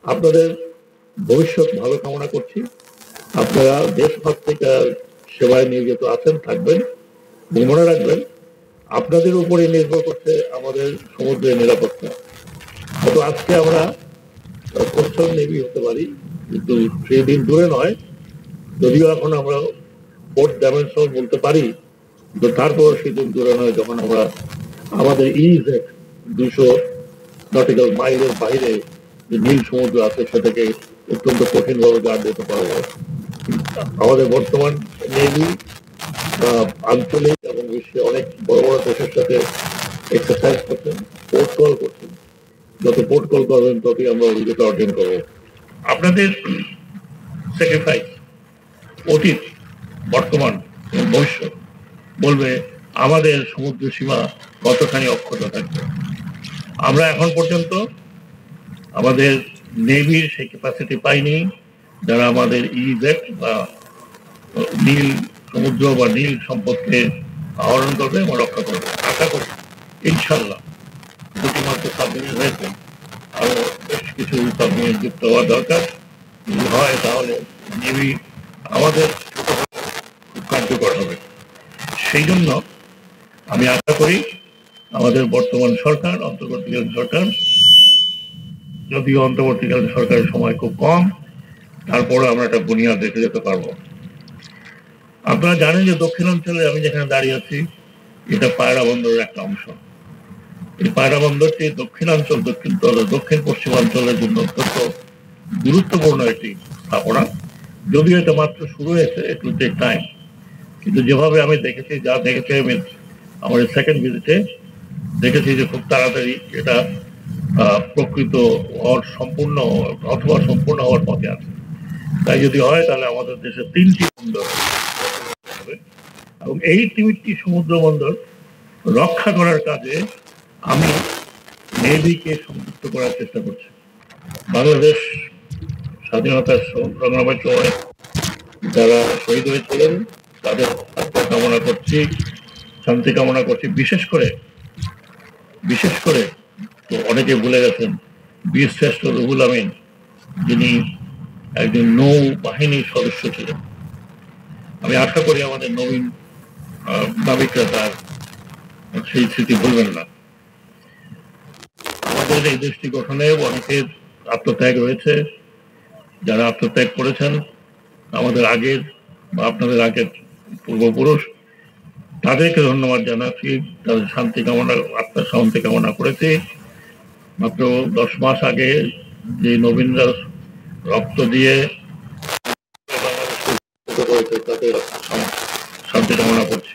আপনাদের ভবিষ্যৎ ভালো কামনা করছি। আপনারা দেশভক্তিকার সেবায় নিয়োজিত আছেন, থাকবেন। মনে রাখবেন, আপনাদের উপরে নির্ভর করছে আমাদের সমুদ্রের নিরাপত্তা। হয়তো আজকে আমরা কোস্টাল নেভি হতে পারি, কিন্তু সেই দিন দূরে নয়, যদিও এখন আমরা ফোর্থ ডাইমেনশন বলতে পারি, কিন্তু তারপর সেদিন দূরে নয় যখন আমরা আমাদের ইজেট 200 নটিক্যাল মাইলের বাইরে যে নীল সমুদ্র আছে সেটাকে অত্যন্ত কঠিনভাবে গার্ড দিতে পারবো। আমাদের বর্তমান নেভি আঞ্চলিক এবং বিশ্বে অনেক বড় বড় দেশের সাথে এক্সারসাইজ করছেন, পোর্ট কল করছেন। যত পোর্ট কল করবেন ততই আমরা অভিজ্ঞতা অর্জন করবো। আপনাদের স্যাক্রিফাইস অতীত, বর্তমান এবং ভবিষ্যৎ বলবে আমাদের সমুদ্র সীমা কতখানি অক্ষত থাকবে। আমরা এখন পর্যন্ত আমাদের নেভির সেই ক্যাপাসিটি পাইনি যারা আমাদের ইজেট বা নীল সমুদ্র বা নীল সম্পদকে আহরণ করবে এবং রক্ষা করবে। আশা করি ইনশাল্লাহ দুটি মাত্র সাবমেরিন হয়েছে, আরো বেশ কিছু সাবমেরিন যুক্ত হওয়া দরকার। যদি হয় তাহলে নেভি আমাদের কার্যকর হবে। সেই জন্য আমি আশা করি আমাদের বর্তমান সরকার, অন্তর্বর্তীকালীন সরকার, যদিও অন্তর্বর্তীকালীন সরকারের সময় খুব কম, তারপরে আমরা একটা বুনিয়াদ রেখে যেতে পারবো। আপনারা জানেন যে দক্ষিণাঞ্চলে আমি যেখানে দাঁড়িয়ে আছি এটা পায়রা বন্দরের একটা অংশ। এই পায়রা বন্দরটি দক্ষিণাঞ্চল, দক্ষিণ পশ্চিমাঞ্চলের জন্য অত্যন্ত গুরুত্বপূর্ণ একটি স্থাপনা। যদিও এটা মাত্র শুরু হয়েছে, একটু টেক টাইম, কিন্তু যেভাবে আমি দেখেছি, যা দেখেছি আমি আমার সেকেন্ড ভিজিটে দেখেছি যে খুব তাড়াতাড়ি এটা প্রকৃত হওয়ার সম্পূর্ণ অথবা সম্পূর্ণ হওয়ার পথে আছে। তাই যদি হয় তাহলে আমাদের দেশে 3টি বন্দর হবে এবং এই 3টি সমুদ্র বন্দর রক্ষা করার কাজে আমি নেভিকে সংযুক্ত করার চেষ্টা করছি। বাংলাদেশ স্বাধীনতার সংগ্রামের সময় যারা শহীদ হয়েছিলেন তাদের আত্মা কামনা করছি, শান্তি কামনা করছি। বিশেষ করে তো অনেকে ভুলে গেছেন বীরশ্রেষ্ঠ রুহুল আমিন, যিনি একজন নৌ বাহিনীর সদস্য ছিলেন। আমি আশা করি আমাদের নবীন নাবিকরা তার সেই স্মৃতি ভুলবেন না। আমাদের এই দেশটি গঠনে অনেকের আত্মত্যাগ রয়েছে। যারা আত্মত্যাগ করেছেন আমাদের আগের বা আপনাদের আগের পূর্বপুরুষ, তাদেরকে ধন্যবাদ জানাচ্ছি। তাদের শান্তি কামনা, আত্মার শান্তি কামনা করেছি। মাত্র 10 মাস আগে যে নবীনরা রক্ত দিয়ে তাদের শান্তি কামনা করছি।